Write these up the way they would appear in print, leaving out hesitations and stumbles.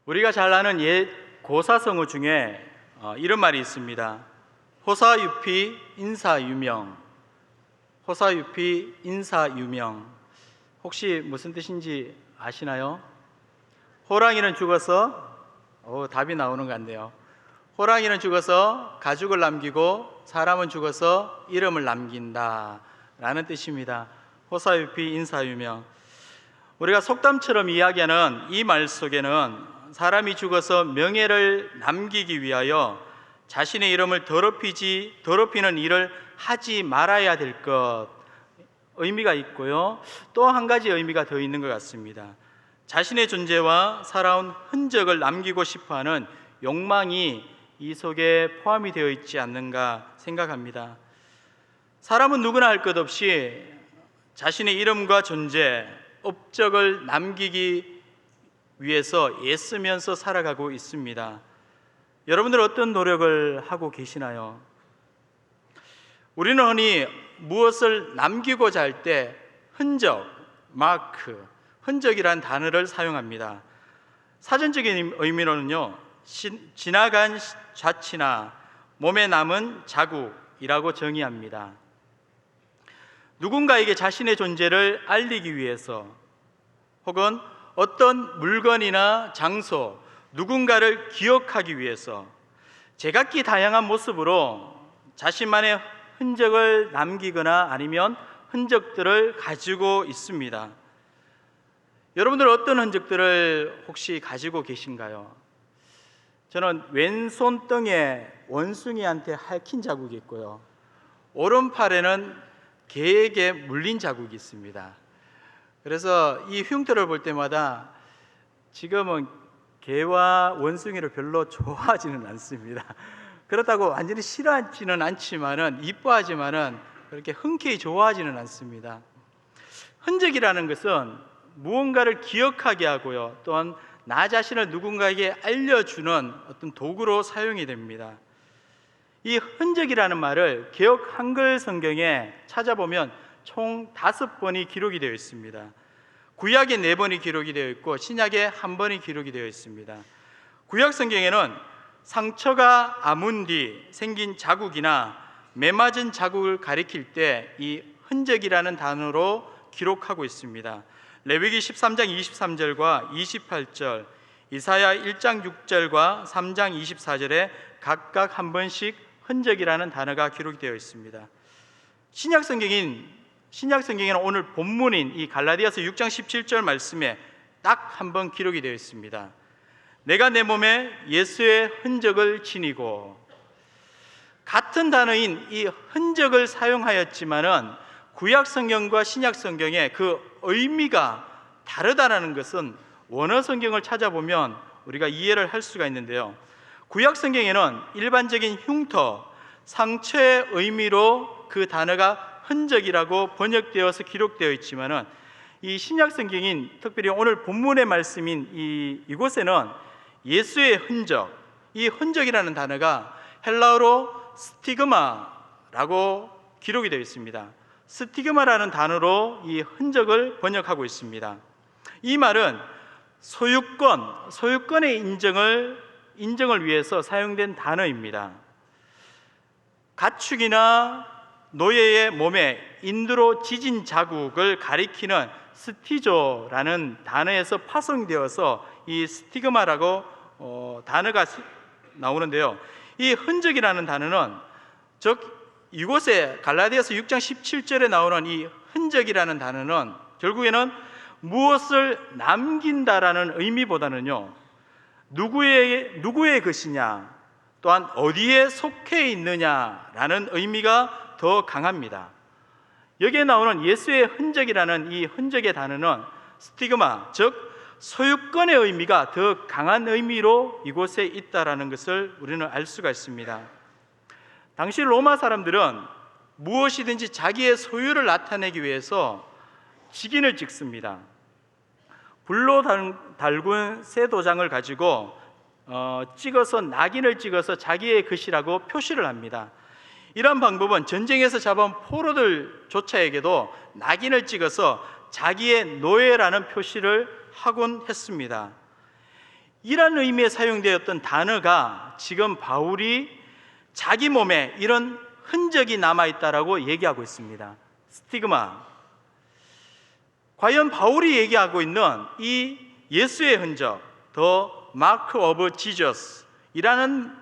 우리가 잘 아는 옛 고사성어 중에 이런 말이 있습니다. 호사유피 인사유명. 호사유피 인사유명. 혹시 무슨 뜻인지 아시나요? 호랑이는 죽어서 답이 나오는 것 같네요. 호랑이는 죽어서 가죽을 남기고 사람은 죽어서 이름을 남긴다 라는 뜻입니다. 호사유피 인사유명. 우리가 속담처럼 이야기하는 이 말 속에는 사람이 죽어서 명예를 남기기 위하여 자신의 이름을 더럽히는 일을 하지 말아야 될 것, 의미가 있고요. 또 한 가지 의미가 더 있는 것 같습니다. 자신의 존재와 살아온 흔적을 남기고 싶어하는 욕망이 이 속에 포함이 되어 있지 않는가 생각합니다. 사람은 누구나 할 것 없이 자신의 이름과 존재, 업적을 남기기 위해서 애쓰면서 살아가고 있습니다. 여러분들 어떤 노력을 하고 계시나요? 우리는 흔히 무엇을 남기고자 할 때 흔적, 마크, 흔적이란 단어를 사용합니다. 사전적인 의미로는요, 지나간 좌치나 몸에 남은 자국이라고 정의합니다. 누군가에게 자신의 존재를 알리기 위해서 혹은 어떤 물건이나 장소, 누군가를 기억하기 위해서 제각기 다양한 모습으로 자신만의 흔적을 남기거나 아니면 흔적들을 가지고 있습니다. 여러분들 어떤 흔적들을 혹시 가지고 계신가요? 저는 왼손등에 원숭이한테 핥힌 자국이 있고요, 오른팔에는 개에게 물린 자국이 있습니다. 그래서 이 흉터를 볼 때마다 지금은 개와 원숭이를 별로 좋아하지는 않습니다. 그렇다고 완전히 싫어하지는 않지만은, 이뻐하지만은 그렇게 흔쾌히 좋아하지는 않습니다. 흔적이라는 것은 무언가를 기억하게 하고요, 또한 나 자신을 누군가에게 알려주는 어떤 도구로 사용이 됩니다. 이 흔적이라는 말을 개역 한글 성경에 찾아보면 총 5번이 기록이 되어 있습니다. 구약에 4번이 기록이 되어 있고 신약에 1번이 기록이 되어 있습니다. 구약 성경에는 상처가 아문 뒤 생긴 자국이나 매맞은 자국을 가리킬 때 이 흔적이라는 단어로 기록하고 있습니다. 레위기 13장 23절과 28절, 이사야 1장 6절과 3장 24절에 각각 한 번씩 흔적이라는 단어가 기록되어 있습니다. 신약 성경에는 오늘 본문인 이 갈라디아서 6장 17절 말씀에 딱 한 번 기록이 되어 있습니다. 내가 내 몸에 예수의 흔적을 지니고. 같은 단어인 이 흔적을 사용하였지만은 구약 성경과 신약 성경의 그 의미가 다르다는 것은 원어 성경을 찾아보면 우리가 이해를 할 수가 있는데요, 구약 성경에는 일반적인 흉터, 상처의 의미로 그 단어가 흔적이라고 번역되어서 기록되어 있지만은 이 신약 성경인, 특별히 오늘 본문의 말씀인 이곳에는 예수의 흔적, 이 흔적이라는 단어가 헬라어로 스티그마라고 기록이 되어 있습니다. 스티그마라는 단어로 이 흔적을 번역하고 있습니다. 이 말은 소유권의 인정을 위해서 사용된 단어입니다. 가축이나 노예의 몸에 인두로 지진 자국을 가리키는 스티조라는 단어에서 파송되어서 이 스티그마라고 단어가 나오는데요, 이 흔적이라는 단어는 이곳에 갈라디아서 6장 17절에 나오는 이 흔적이라는 단어는 결국에는 무엇을 남긴다라는 의미보다는요, 누구의 것이냐, 또한 어디에 속해 있느냐라는 의미가 더 강합니다. 여기에 나오는 예수의 흔적이라는 이 흔적의 단어는 스티그마, 즉 소유권의 의미가 더 강한 의미로 이곳에 있다라는 것을 우리는 알 수가 있습니다. 당시 로마 사람들은 무엇이든지 자기의 소유를 나타내기 위해서 직인을 찍습니다. 불로 달군 새 도장을 가지고 낙인을 찍어서 자기의 것이라고 표시를 합니다. 이런 방법은 전쟁에서 잡아온 포로들조차에게도 낙인을 찍어서 자기의 노예라는 표시를 하곤 했습니다. 이런 의미에 사용되었던 단어가 지금 바울이 자기 몸에 이런 흔적이 남아있다라고 얘기하고 있습니다. 스티그마. 과연 바울이 얘기하고 있는 이 예수의 흔적, The Mark of Jesus 이라는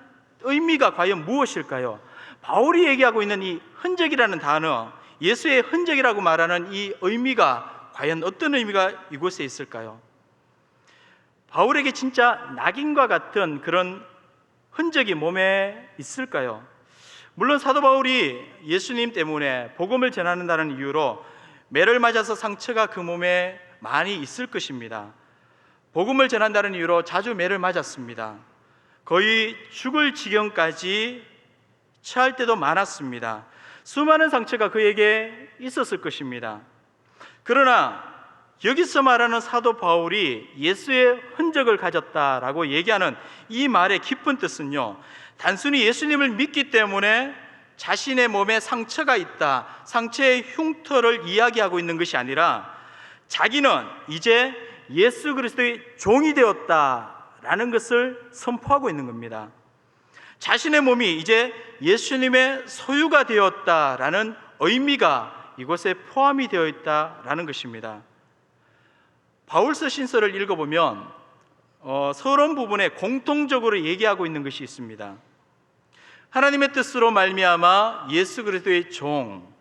의미가 과연 무엇일까요? 바울이 얘기하고 있는 이 흔적이라는 단어, 예수의 흔적이라고 말하는 이 의미가 과연 어떤 의미가 이곳에 있을까요? 바울에게 진짜 낙인과 같은 그런 흔적이 몸에 있을까요? 물론 사도 바울이 예수님 때문에 복음을 전하는다는 이유로 매를 맞아서 상처가 그 몸에 많이 있을 것입니다. 복음을 전한다는 이유로 자주 매를 맞았습니다. 거의 죽을 지경까지 처할 때도 많았습니다. 수많은 상처가 그에게 있었을 것입니다. 그러나 여기서 말하는 사도 바울이 예수의 흔적을 가졌다라고 얘기하는 이 말의 깊은 뜻은요, 단순히 예수님을 믿기 때문에 자신의 몸에 상처가 있다, 상처의 흉터를 이야기하고 있는 것이 아니라 자기는 이제 예수 그리스도의 종이 되었다라는 것을 선포하고 있는 겁니다. 자신의 몸이 이제 예수님의 소유가 되었다라는 의미가 이곳에 포함이 되어 있다라는 것입니다. 바울서 신서를 읽어보면 서론 부분에 공통적으로 얘기하고 있는 것이 있습니다. 하나님의 뜻으로 말미암아 예수 그리스도의 종,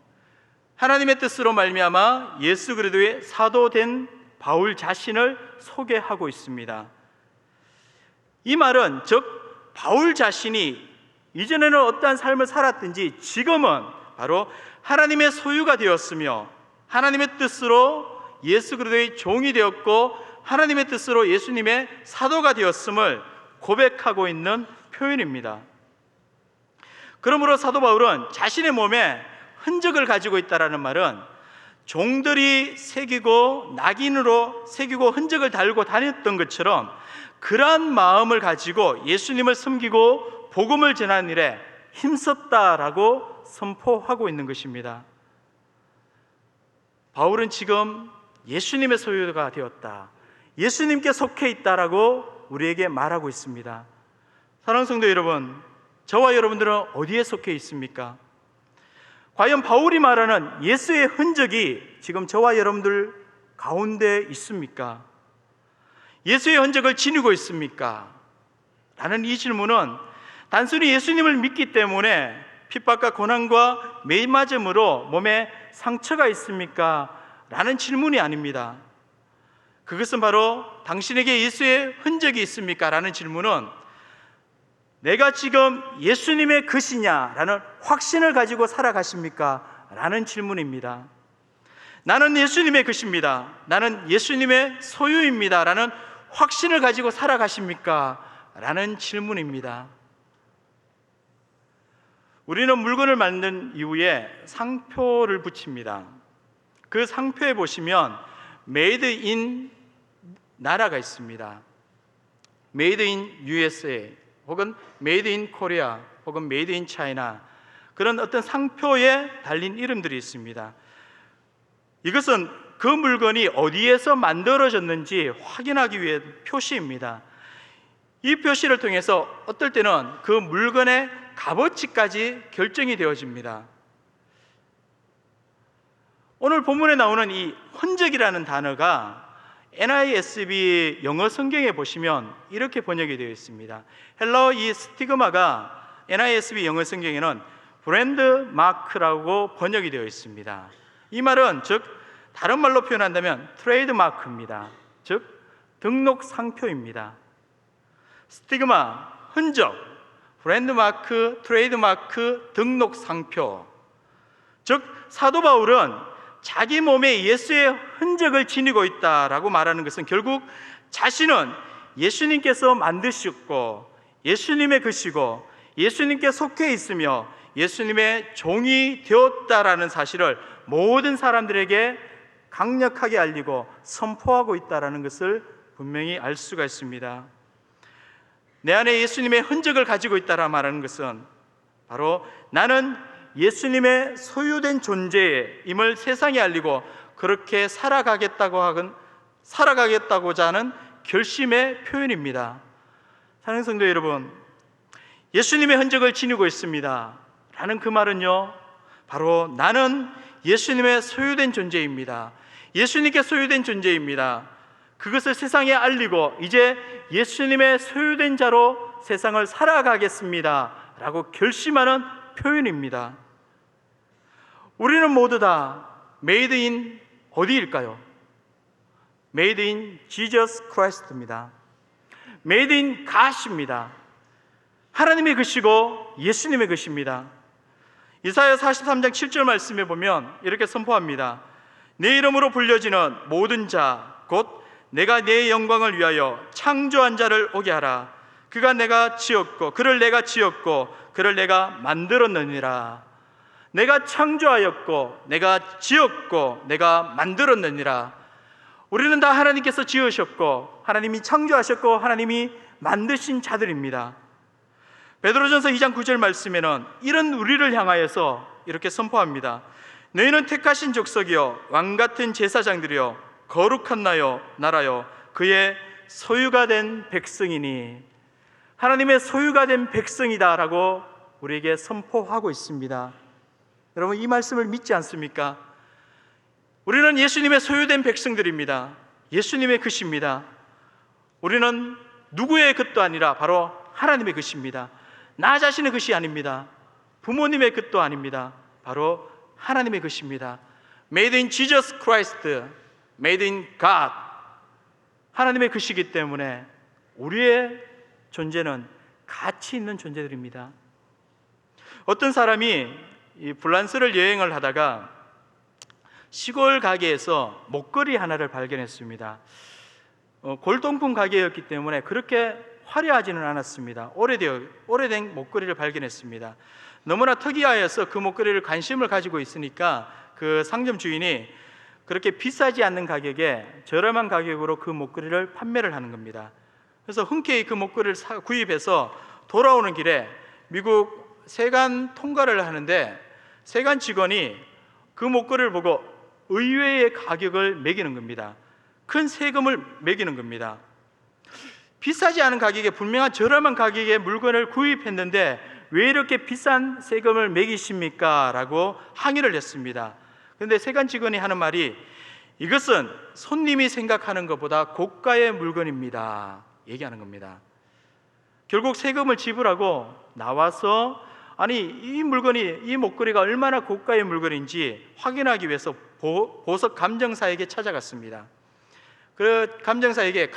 하나님의 뜻으로 말미암아 예수 그리스도의 사도된 바울 자신을 소개하고 있습니다. 이 말은 즉 바울 자신이 이전에는 어떠한 삶을 살았든지 지금은 바로 하나님의 소유가 되었으며 하나님의 뜻으로 예수 그리스도의 종이 되었고 하나님의 뜻으로 예수님의 사도가 되었음을 고백하고 있는 표현입니다. 그러므로 사도 바울은 자신의 몸에 흔적을 가지고 있다는 말은 종들이 새기고 낙인으로 새기고 흔적을 달고 다녔던 것처럼 그러한 마음을 가지고 예수님을 섬기고 복음을 전하는 일에 힘썼다라고 선포하고 있는 것입니다. 바울은 지금 예수님의 소유가 되었다, 예수님께 속해 있다라고 우리에게 말하고 있습니다. 사랑하는 성도 여러분, 저와 여러분들은 어디에 속해 있습니까? 과연 바울이 말하는 예수의 흔적이 지금 저와 여러분들 가운데 있습니까? 예수의 흔적을 지니고 있습니까? 라는 이 질문은 단순히 예수님을 믿기 때문에 핍박과 고난과 매맞음으로 몸에 상처가 있습니까? 라는 질문이 아닙니다. 그것은 바로 당신에게 예수의 흔적이 있습니까? 라는 질문은 내가 지금 예수님의 것이냐? 라는 확신을 가지고 살아가십니까? 라는 질문입니다. 나는 예수님의 것입니다, 나는 예수님의 소유입니다 라는 확신을 가지고 살아가십니까? 라는 질문입니다. 우리는 물건을 만든 이후에 상표를 붙입니다. 그 상표에 보시면 Made in 나라가 있습니다. Made in USA 혹은 Made in Korea 혹은 Made in China, 그런 어떤 상표에 달린 이름들이 있습니다. 이것은 그 물건이 어디에서 만들어졌는지 확인하기 위해 표시입니다. 이 표시를 통해서 어떨 때는 그 물건의 값어치까지 결정이 되어집니다. 오늘 본문에 나오는 이 흔적이라는 단어가 NISB 영어 성경에 보시면 이렇게 번역이 되어 있습니다. 헬라어 이 스티그마가 NISB 영어 성경에는 브랜드 마크라고 번역이 되어 있습니다. 이 말은 즉 다른 말로 표현한다면 트레이드 마크입니다. 즉 등록 상표입니다. 스티그마, 흔적, 브랜드 마크, 트레이드 마크, 등록 상표. 즉 사도 바울은 자기 몸에 예수의 흔적을 지니고 있다라고 말하는 것은 결국 자신은 예수님께서 만드셨고 예수님의 것이고 예수님께 속해 있으며 예수님의 종이 되었다라는 사실을 모든 사람들에게 강력하게 알리고 선포하고 있다라는 것을 분명히 알 수가 있습니다. 내 안에 예수님의 흔적을 가지고 있다라 말하는 것은 바로 나는 예수님의 소유된 존재임을 세상에 알리고 그렇게 살아가겠다고자 하는 결심의 표현입니다. 사랑하는 성도 여러분, 예수님의 흔적을 지니고 있습니다 라는 그 말은요, 바로 나는 예수님의 소유된 존재입니다, 예수님께 소유된 존재입니다, 그것을 세상에 알리고 이제 예수님의 소유된 자로 세상을 살아가겠습니다 라고 결심하는 표현입니다. 우리는 모두 다 메이드 인 어디일까요? 메이드 인 지저스 크라이스트입니다. 메이드 인 갓입니다. 하나님의 것이고 예수님의 것입니다. 이사야 43장 7절 말씀에 보면 이렇게 선포합니다. 내 이름으로 불려지는 모든 자 곧 내가 내 영광을 위하여 창조한 자를 오게 하라. 그가 내가 지었고 그를 내가 지었고 그를 내가 만들었느니라. 내가 창조하였고 내가 지었고 내가 만들었느니라. 우리는 다 하나님께서 지으셨고 하나님이 창조하셨고 하나님이 만드신 자들입니다. 베드로전서 2장 9절 말씀에는 이런 우리를 향하여서 이렇게 선포합니다. 너희는 택하신 족속이요 왕같은 제사장들이요 거룩한 나라요 그의 소유가 된 백성이니. 하나님의 소유가 된 백성이다라고 우리에게 선포하고 있습니다. 여러분, 이 말씀을 믿지 않습니까? 우리는 예수님의 소유된 백성들입니다. 예수님의 것입니다. 우리는 누구의 것도 아니라 바로 하나님의 것입니다. 나 자신의 것이 아닙니다. 부모님의 것도 아닙니다. 바로 하나님의 것입니다. Made in Jesus Christ, Made in God. 하나님의 것이기 때문에 우리의 존재는 가치 있는 존재들입니다. 어떤 사람이 이 프랑스를 여행을 하다가 시골 가게에서 목걸이 하나를 발견했습니다. 골동품 가게였기 때문에 그렇게 화려하지는 않았습니다. 오래된 목걸이를 발견했습니다. 너무나 특이하여서 그 목걸이를 관심을 가지고 있으니까 그 상점 주인이 그렇게 비싸지 않는 가격에 저렴한 가격으로 그 목걸이를 판매를 하는 겁니다. 그래서 흔쾌히 그 목걸이를 구입해서 돌아오는 길에 미국 세관 통과를 하는데 세관 직원이 그 목걸이를 보고 의외의 가격을 매기는 겁니다. 큰 세금을 매기는 겁니다. 비싸지 않은 가격에 분명한 저렴한 가격에 물건을 구입했는데 왜 이렇게 비싼 세금을 매기십니까? 라고 항의를 했습니다. 그런데 세관 직원이 하는 말이 이것은 손님이 생각하는 것보다 고가의 물건입니다 얘기하는 겁니다. 결국 세금을 지불하고 나와서 아니 이 목걸이가 얼마나 고가의 물건인지 확인하기 위해서 보석 감정사에게 찾아갔습니다. 그 감정사에게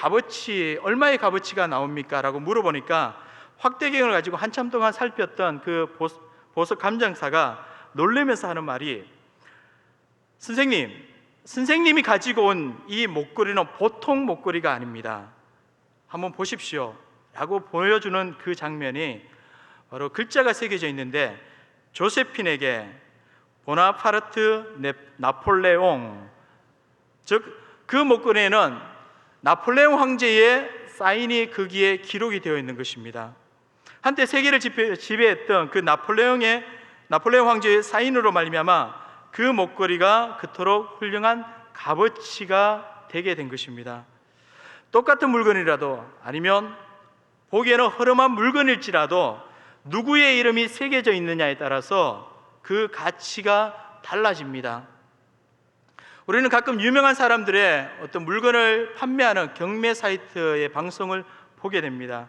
얼마의 값어치가 나옵니까? 라고 물어보니까 확대경을 가지고 한참 동안 살폈던 그 보석 감정사가 놀라면서 하는 말이 선생님이 가지고 온 이 목걸이는 보통 목걸이가 아닙니다. 한번 보십시오 라고 보여주는 그 장면이 바로 글자가 새겨져 있는데 조세핀에게 보나파르트 나폴레옹, 즉 그 목걸이에는 나폴레옹 황제의 사인이 거기에 기록이 되어 있는 것입니다. 한때 세계를 지배했던 그 나폴레옹 황제의 사인으로 말미암아 그 목걸이가 그토록 훌륭한 값어치가 되게 된 것입니다. 똑같은 물건이라도 아니면 보기에는 허름한 물건일지라도 누구의 이름이 새겨져 있느냐에 따라서 그 가치가 달라집니다. 우리는 가끔 유명한 사람들의 어떤 물건을 판매하는 경매 사이트의 방송을 보게 됩니다.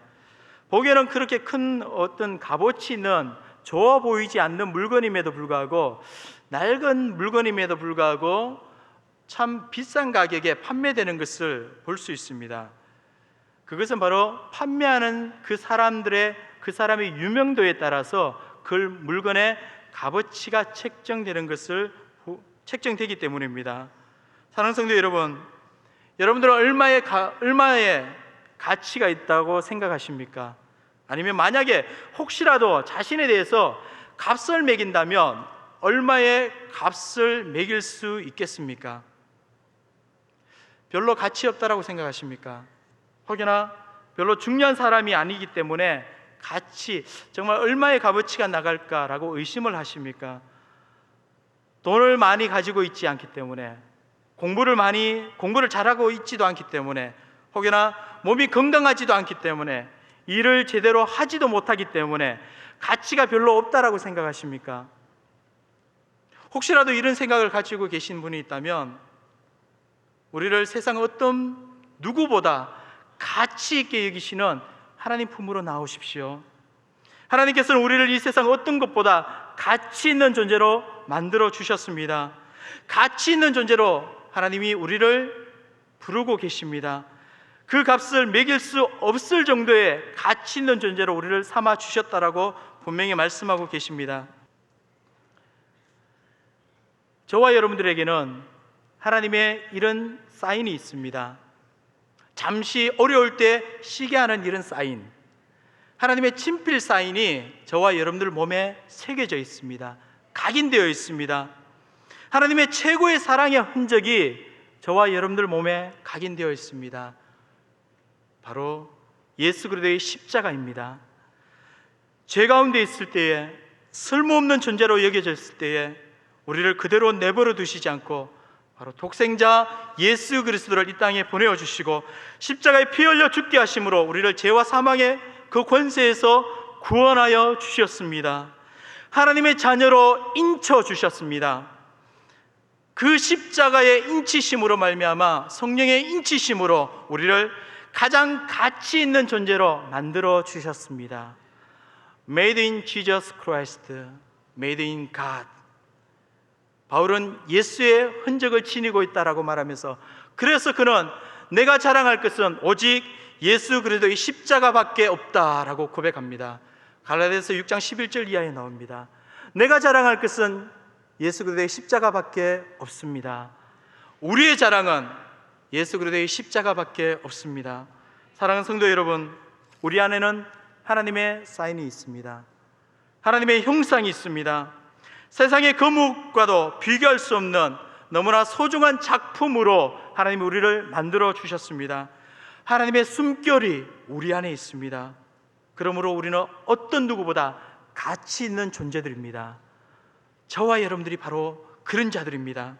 보기에는 그렇게 큰 어떤 값어치 있는 좋아 보이지 않는 물건임에도 불구하고 낡은 물건임에도 불구하고 참 비싼 가격에 판매되는 것을 볼 수 있습니다. 그것은 바로 판매하는 그 사람의 유명도에 따라서 그 물건의 값어치가 책정되기 때문입니다. 사랑하는 성도 여러분, 여러분들은 얼마의 가치가 있다고 생각하십니까? 아니면 만약에 혹시라도 자신에 대해서 값을 매긴다면 얼마의 값을 매길 수 있겠습니까? 별로 가치 없다라고 생각하십니까? 혹여나 별로 중요한 사람이 아니기 때문에 정말 얼마의 값어치가 나갈까라고 의심을 하십니까? 돈을 많이 가지고 있지 않기 때문에, 공부를 잘하고 있지도 않기 때문에, 혹여나 몸이 건강하지도 않기 때문에 일을 제대로 하지도 못하기 때문에 가치가 별로 없다라고 생각하십니까? 혹시라도 이런 생각을 가지고 계신 분이 있다면 우리를 세상 어떤 누구보다 가치 있게 여기시는 하나님 품으로 나오십시오. 하나님께서는 우리를 이 세상 어떤 것보다 가치 있는 존재로 만들어 주셨습니다. 가치 있는 존재로 하나님이 우리를 부르고 계십니다. 그 값을 매길 수 없을 정도의 가치 있는 존재로 우리를 삼아 주셨다라고 분명히 말씀하고 계십니다. 저와 여러분들에게는 하나님의 이런 사인이 있습니다. 잠시 어려울 때 쉬게 하는 이런 사인, 하나님의 친필 사인이 저와 여러분들 몸에 새겨져 있습니다. 각인되어 있습니다. 하나님의 최고의 사랑의 흔적이 저와 여러분들 몸에 각인되어 있습니다. 바로 예수 그리스도의 십자가입니다. 죄 가운데 있을 때에, 쓸모없는 존재로 여겨졌을 때에 우리를 그대로 내버려 두시지 않고 바로 독생자 예수 그리스도를 이 땅에 보내어 주시고 십자가에 피 흘려 죽게 하심으로 우리를 죄와 사망의 그 권세에서 구원하여 주셨습니다. 하나님의 자녀로 인쳐 주셨습니다. 그 십자가의 인치심으로 말미암아 성령의 인치심으로 우리를 가장 가치 있는 존재로 만들어 주셨습니다. Made in Jesus Christ, Made in God. 바울은 예수의 흔적을 지니고 있다라고 말하면서, 그래서 그는 내가 자랑할 것은 오직 예수 그리스도의 십자가밖에 없다라고 고백합니다. 갈라디아서 6장 11절 이하에 나옵니다. 내가 자랑할 것은 예수 그리스도의 십자가밖에 없습니다. 우리의 자랑은 예수 그리스도의 십자가밖에 없습니다. 사랑하는 성도 여러분, 우리 안에는 하나님의 사인이 있습니다. 하나님의 형상이 있습니다. 세상의 거뭇과도 비교할 수 없는 너무나 소중한 작품으로 하나님이 우리를 만들어 주셨습니다. 하나님의 숨결이 우리 안에 있습니다. 그러므로 우리는 어떤 누구보다 가치 있는 존재들입니다. 저와 여러분들이 바로 그런 자들입니다.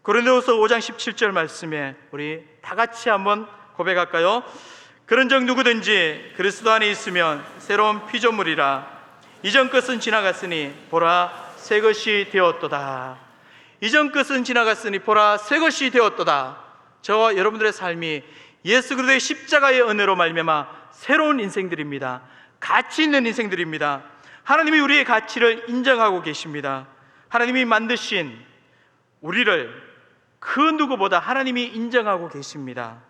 고린도후서 5장 17절 말씀에 우리 다 같이 한번 고백할까요? 그런즉 누구든지 그리스도 안에 있으면 새로운 피조물이라. 이전 것은 지나갔으니 보라 새 것이 되었도다. 이전 것은 지나갔으니 보라 새 것이 되었도다. 저와 여러분들의 삶이 예수 그리스도의 십자가의 은혜로 말미암아 새로운 인생들입니다. 가치 있는 인생들입니다. 하나님이 우리의 가치를 인정하고 계십니다. 하나님이 만드신 우리를 그 누구보다 하나님이 인정하고 계십니다.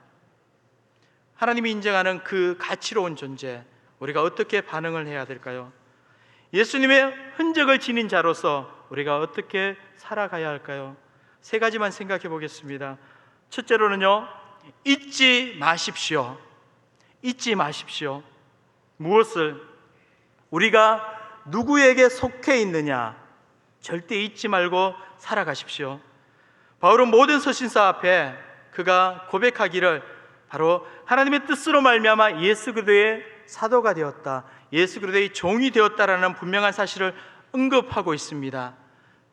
하나님이 인정하는 그 가치로운 존재, 우리가 어떻게 반응을 해야 될까요? 예수님의 흔적을 지닌 자로서 우리가 어떻게 살아가야 할까요? 세 가지만 생각해 보겠습니다. 첫째로는요, 잊지 마십시오. 잊지 마십시오. 무엇을? 우리가 누구에게 속해 있느냐, 절대 잊지 말고 살아가십시오. 바울은 모든 서신서 앞에 그가 고백하기를 바로 하나님의 뜻으로 말미암아 예수 그리스도의 사도가 되었다, 예수 그리스도의 종이 되었다라는 분명한 사실을 언급하고 있습니다.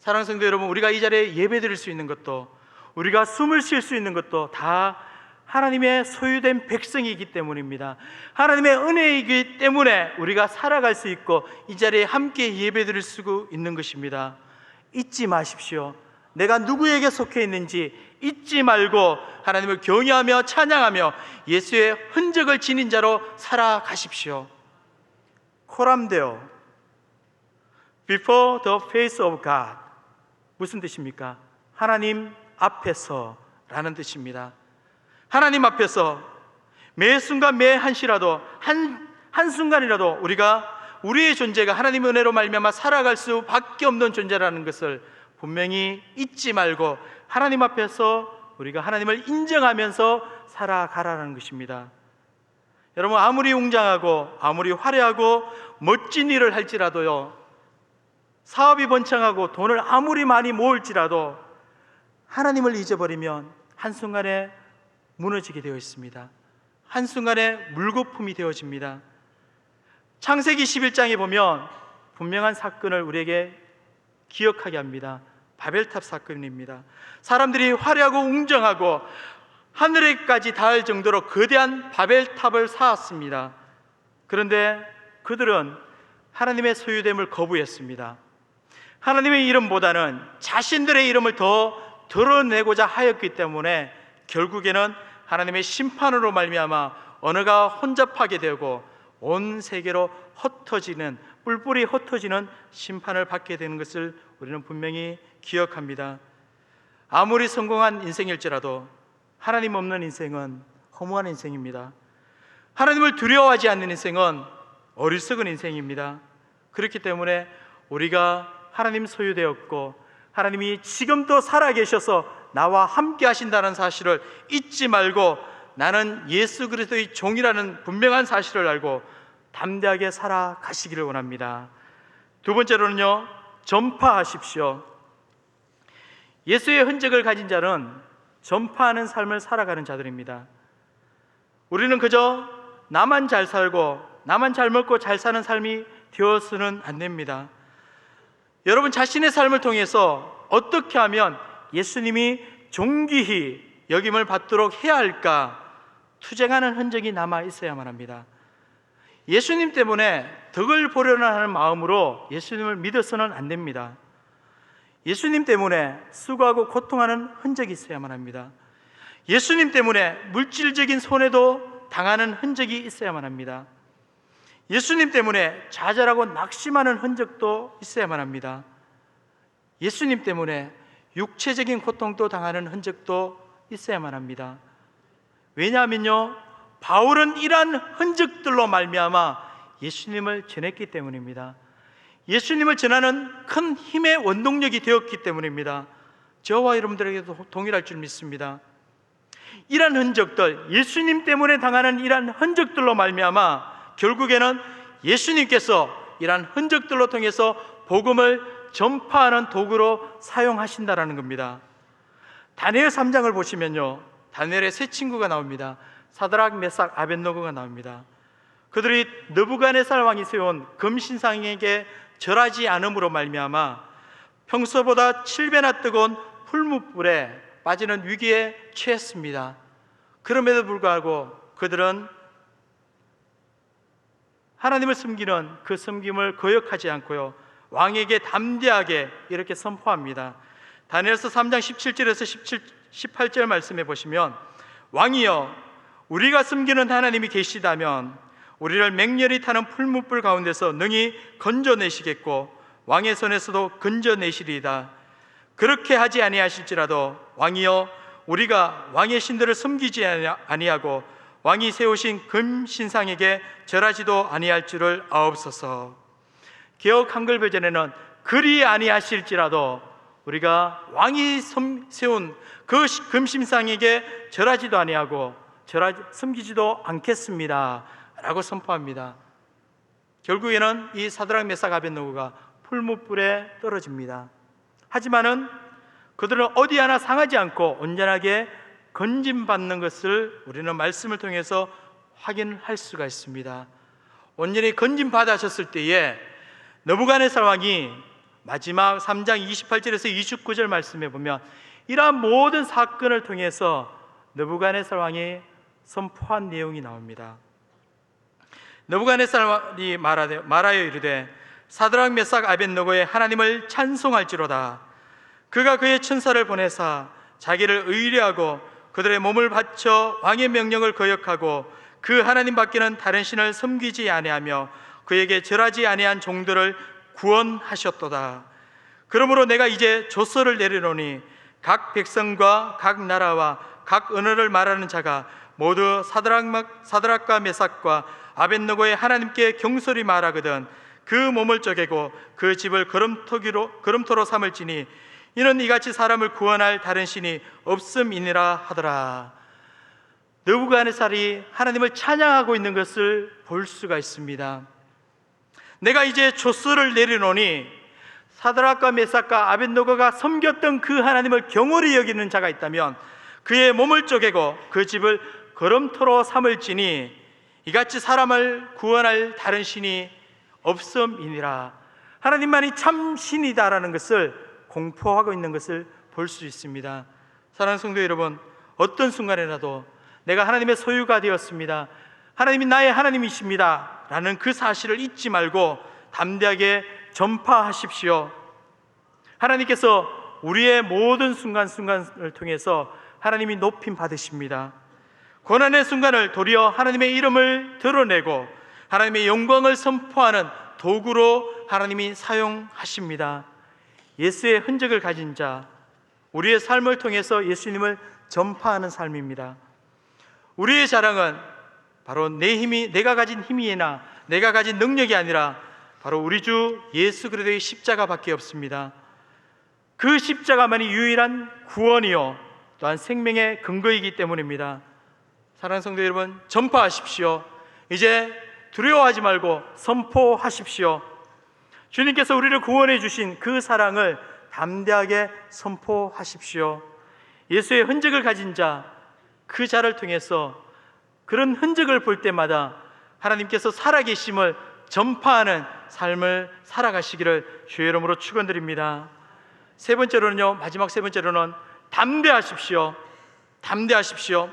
사랑하는 성도 여러분, 우리가 이 자리에 예배드릴 수 있는 것도, 우리가 숨을 쉴 수 있는 것도 다 하나님의 소유된 백성이기 때문입니다. 하나님의 은혜이기 때문에 우리가 살아갈 수 있고 이 자리에 함께 예배드릴 수 있는 것입니다. 잊지 마십시오. 내가 누구에게 속해 있는지 잊지 말고 하나님을 경외하며 찬양하며 예수의 흔적을 지닌 자로 살아가십시오. 코람데오, Before the face of God. 무슨 뜻입니까? 하나님 앞에서 라는 뜻입니다. 하나님 앞에서 매 순간 매 한시라도 한순간이라도 우리가 우리의 존재가 하나님의 은혜로 말미암아 살아갈 수밖에 없는 존재라는 것을 분명히 잊지 말고 하나님 앞에서 우리가 하나님을 인정하면서 살아가라는 것입니다. 여러분, 아무리 웅장하고 아무리 화려하고 멋진 일을 할지라도요, 사업이 번창하고 돈을 아무리 많이 모을지라도 하나님을 잊어버리면 한순간에 무너지게 되어 있습니다. 한순간에 물거품이 되어집니다. 창세기 11장에 보면 분명한 사건을 우리에게 기억하게 합니다. 바벨탑 사건입니다. 사람들이 화려하고 웅장하고 하늘에까지 닿을 정도로 거대한 바벨탑을 쌓았습니다. 그런데 그들은 하나님의 소유됨을 거부했습니다. 하나님의 이름보다는 자신들의 이름을 더 드러내고자 하였기 때문에 결국에는 하나님의 심판으로 말미암아 언어가 혼잡하게 되고 온 세계로 흩어지는, 뿔뿔이 흩어지는 심판을 받게 되는 것을 우리는 분명히 기억합니다. 아무리 성공한 인생일지라도 하나님 없는 인생은 허무한 인생입니다. 하나님을 두려워하지 않는 인생은 어리석은 인생입니다. 그렇기 때문에 우리가 하나님 소유되었고 하나님이 지금도 살아계셔서 나와 함께 하신다는 사실을 잊지 말고 나는 예수 그리스도의 종이라는 분명한 사실을 알고 담대하게 살아가시기를 원합니다. 두 번째로는요, 전파하십시오. 예수의 흔적을 가진 자는 전파하는 삶을 살아가는 자들입니다. 우리는 그저 나만 잘 살고 나만 잘 먹고 잘 사는 삶이 되어서는 안 됩니다. 여러분 자신의 삶을 통해서 어떻게 하면 예수님이 존귀히 여김을 받도록 해야 할까 투쟁하는 흔적이 남아 있어야만 합니다. 예수님 때문에 덕을 보려는 하는 마음으로 예수님을 믿어서는 안 됩니다. 예수님 때문에 수고하고 고통하는 흔적이 있어야만 합니다. 예수님 때문에 물질적인 손해도 당하는 흔적이 있어야만 합니다. 예수님 때문에 좌절하고 낙심하는 흔적도 있어야만 합니다. 예수님 때문에 육체적인 고통도 당하는 흔적도 있어야만 합니다. 왜냐하면요, 바울은 이러한 흔적들로 말미암아 예수님을 전했기 때문입니다. 예수님을 전하는 큰 힘의 원동력이 되었기 때문입니다. 저와 여러분들에게도 동일할 줄 믿습니다. 이러한 흔적들, 예수님 때문에 당하는 이러한 흔적들로 말미암아 결국에는 예수님께서 이러한 흔적들로 통해서 복음을 전파하는 도구로 사용하신다라는 겁니다. 다니엘 3장을 보시면요, 다니엘의 세 친구가 나옵니다. 사드락, 메삭, 아벳노고가 나옵니다. 그들이 느부갓네살 왕이 세운 금신상에게 절하지 않음으로 말미암아 평소보다 7배나 뜨거운 풀무불에 빠지는 위기에 처했습니다. 그럼에도 불구하고 그들은 하나님을 숨기는 그 섬김을 거역하지 않고요, 왕에게 담대하게 이렇게 선포합니다. 다니엘서 3장 17절에서 18절 말씀해 보시면, 왕이여, 우리가 숨기는 하나님이 계시다면 우리를 맹렬히 타는 풀무불 가운데서 능히 건져내시겠고 왕의 손에서도 건져내시리이다. 그렇게 하지 아니하실지라도 왕이여, 우리가 왕의 신들을 섬기지 아니하고 왕이 세우신 금신상에게 절하지도 아니할 줄을 아옵소서. 개역 한글 버전에는 그리 아니하실지라도 우리가 왕이 세운 그 금신상에게 절하지도 아니하고 섬기지도 않겠습니다 라고 선포합니다. 결국에는 이 사드락, 메삭, 아벳노고가 풀무불에 떨어집니다. 하지만은 그들은 어디 하나 상하지 않고 온전하게 건짐받는 것을 우리는 말씀을 통해서 확인할 수가 있습니다. 온전히 건짐받으셨을 때에 느부갓네살 왕이 마지막 3장 28절에서 29절 말씀에 보면 이러한 모든 사건을 통해서 느부갓네살 왕이 선포한 내용이 나옵니다. 느부갓네살이 말하여 이르되 사드락, 메삭, 아벳노고의 하나님을 찬송할지로다. 그가 그의 천사를 보내사 자기를 의뢰하고 그들의 몸을 바쳐 왕의 명령을 거역하고 그 하나님 밖에는 다른 신을 섬기지 아니하며 그에게 절하지 아니한 종들을 구원하셨도다. 그러므로 내가 이제 조서를 내리노니 각 백성과 각 나라와 각 언어를 말하는 자가 모두 사드락과 메삭과 아벳노고의 하나님께 경솔히 말하거든 그 몸을 쪼개고 그 집을 걸음토로 삼을지니 이는 이같이 사람을 구원할 다른 신이 없음이니라 하더라. 느부갓네살이 하나님을 찬양하고 있는 것을 볼 수가 있습니다. 내가 이제 조서를 내리노니 사드락과 메삭과 아벳노고가 섬겼던 그 하나님을 경홀히 여기는 자가 있다면 그의 몸을 쪼개고 그 집을 걸음토로 삼을지니 이같이 사람을 구원할 다른 신이 없음이니라. 하나님만이 참 신이다라는 것을 공포하고 있는 것을 볼 수 있습니다. 사랑하는 성도 여러분, 어떤 순간에라도 내가 하나님의 소유가 되었습니다, 하나님이 나의 하나님이십니다 라는 그 사실을 잊지 말고 담대하게 전파하십시오. 하나님께서 우리의 모든 순간순간을 통해서 하나님이 높임 받으십니다. 고난의 순간을 도리어 하나님의 이름을 드러내고 하나님의 영광을 선포하는 도구로 하나님이 사용하십니다. 예수의 흔적을 가진 자, 우리의 삶을 통해서 예수님을 전파하는 삶입니다. 우리의 자랑은 바로 내가 가진 힘이나 내가 가진 능력이 아니라 바로 우리 주 예수 그리스도의 십자가밖에 없습니다. 그 십자가만이 유일한 구원이요 또한 생명의 근거이기 때문입니다. 사랑하는 성도 여러분, 전파하십시오. 이제 두려워하지 말고 선포하십시오. 주님께서 우리를 구원해 주신 그 사랑을 담대하게 선포하십시오. 예수의 흔적을 가진 자, 그 자를 통해서 그런 흔적을 볼 때마다 하나님께서 살아계심을 전파하는 삶을 살아가시기를 주의 이름으로 축원드립니다. 세 번째로는요, 마지막 세 번째로는 담대하십시오. 담대하십시오.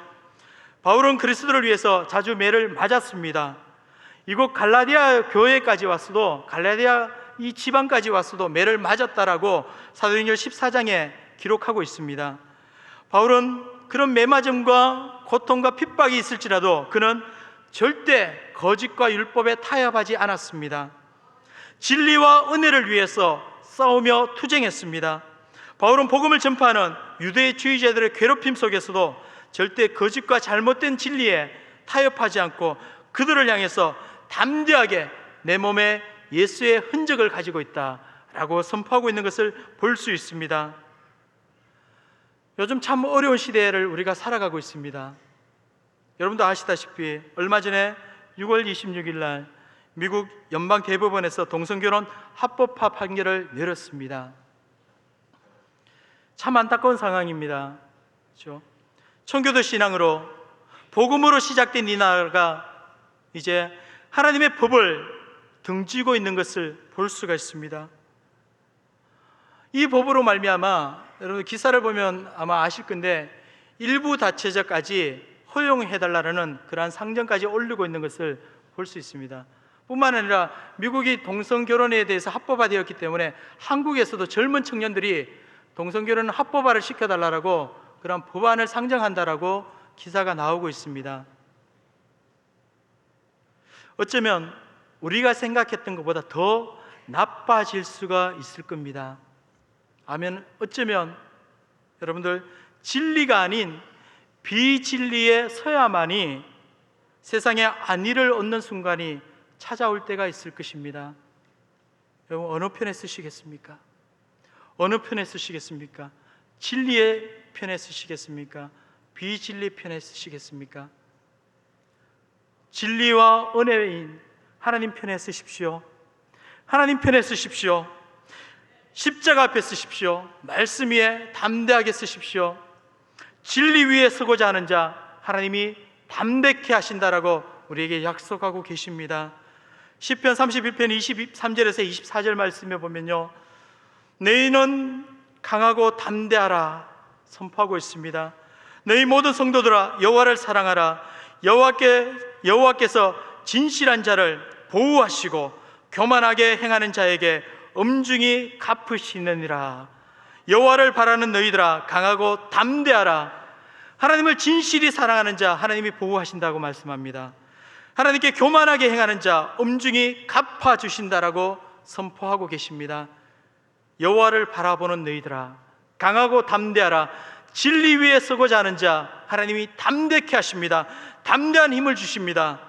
바울은 그리스도를 위해서 자주 매를 맞았습니다. 이곳 갈라디아 교회까지 왔어도, 갈라디아 이 지방까지 왔어도 매를 맞았다라고 사도행전 14장에 기록하고 있습니다. 바울은 그런 매맞음과 고통과 핍박이 있을지라도 그는 절대 거짓과 율법에 타협하지 않았습니다. 진리와 은혜를 위해서 싸우며 투쟁했습니다. 바울은 복음을 전파하는 유대주의자들의 괴롭힘 속에서도 절대 거짓과 잘못된 진리에 타협하지 않고 그들을 향해서 담대하게 내 몸에 예수의 흔적을 가지고 있다라고 선포하고 있는 것을 볼 수 있습니다. 요즘 참 어려운 시대를 우리가 살아가고 있습니다. 여러분도 아시다시피 얼마 전에 6월 26일 날 미국 연방대법원에서 동성결혼 합법화 판결을 내렸습니다. 참 안타까운 상황입니다. 그렇죠? 청교도 신앙으로 복음으로 시작된 이 나라가 이제 하나님의 법을 등지고 있는 것을 볼 수가 있습니다. 이 법으로 말미암아 여러분 기사를 보면 아마 아실 건데 일부 다처자까지 허용해달라는 그러한 상정까지 올리고 있는 것을 볼 수 있습니다. 뿐만 아니라 미국이 동성결혼에 대해서 합법화되었기 때문에 한국에서도 젊은 청년들이 동성결혼을 합법화를 시켜달라고 그런 법안을 상정한다라고 기사가 나오고 있습니다. 어쩌면 우리가 생각했던 것보다 더 나빠질 수가 있을 겁니다. 어쩌면 여러분들 진리가 아닌 비진리에 서야만이 세상에 안위를 얻는 순간이 찾아올 때가 있을 것입니다. 여러분 어느 편에 쓰시겠습니까? 어느 편에 쓰시겠습니까? 진리의 편에 쓰시겠습니까? 비진리 편에 쓰시겠습니까? 진리와 은혜인 하나님 편에 쓰십시오. 하나님 편에 쓰십시오. 십자가 앞에 쓰십시오. 말씀 위에 담대하게 쓰십시오. 진리 위에 서고자 하는 자 하나님이 담대케 하신다라고 우리에게 약속하고 계십니다. 시편 31편 23절에서 24절 말씀에 보면요, 너희는 강하고 담대하라 선포하고 있습니다. 너희 모든 성도들아 여호와를 사랑하라. 여호와께서 진실한 자를 보호하시고 교만하게 행하는 자에게 엄중히 갚으시느니라. 여호와를 바라는 너희들아 강하고 담대하라. 하나님을 진실히 사랑하는 자 하나님이 보호하신다고 말씀합니다. 하나님께 교만하게 행하는 자 엄중히 갚아주신다라고 선포하고 계십니다. 여호와를 바라보는 너희들아 강하고 담대하라. 진리 위에 서고자 하는 자 하나님이 담대케 하십니다. 담대한 힘을 주십니다.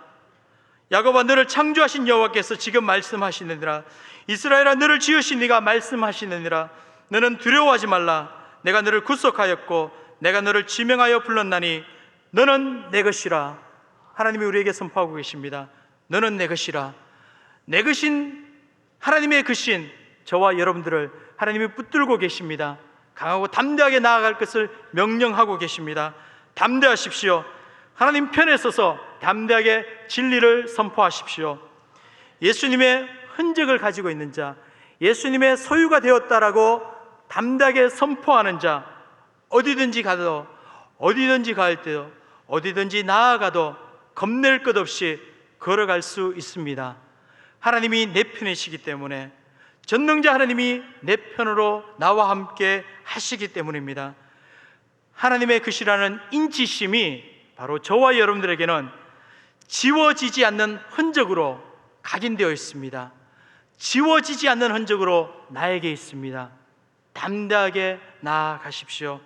야곱아 너를 창조하신 여호와께서 지금 말씀하시느니라. 이스라엘아 너를 지으신 네가 말씀하시느니라. 너는 두려워하지 말라. 내가 너를 구속하였고 내가 너를 지명하여 불렀나니 너는 내 것이라. 하나님이 우리에게 선포하고 계십니다. 너는 내 것이라. 내 것인 하나님의 것인 저와 여러분들을 하나님이 붙들고 계십니다. 강하고 담대하게 나아갈 것을 명령하고 계십니다. 담대하십시오. 하나님 편에 서서 담대하게 진리를 선포하십시오. 예수님의 흔적을 가지고 있는 자, 예수님의 소유가 되었다라고 담대하게 선포하는 자, 어디든지 가도 어디든지 갈 때도 어디든지 나아가도 겁낼 것 없이 걸어갈 수 있습니다. 하나님이 내 편이시기 때문에, 전능자 하나님이 내 편으로 나와 함께 하시기 때문입니다. 하나님의 것이라는 인지심이 바로 저와 여러분들에게는 지워지지 않는 흔적으로 각인되어 있습니다. 지워지지 않는 흔적으로 나에게 있습니다. 담대하게 나아가십시오.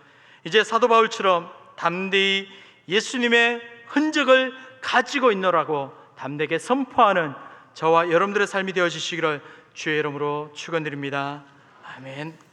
이제 사도 바울처럼 담대히 예수님의 흔적을 가지고 있노라고 담대하게 선포하는 저와 여러분들의 삶이 되어주시기를 주의 이름으로 축원드립니다. 아멘.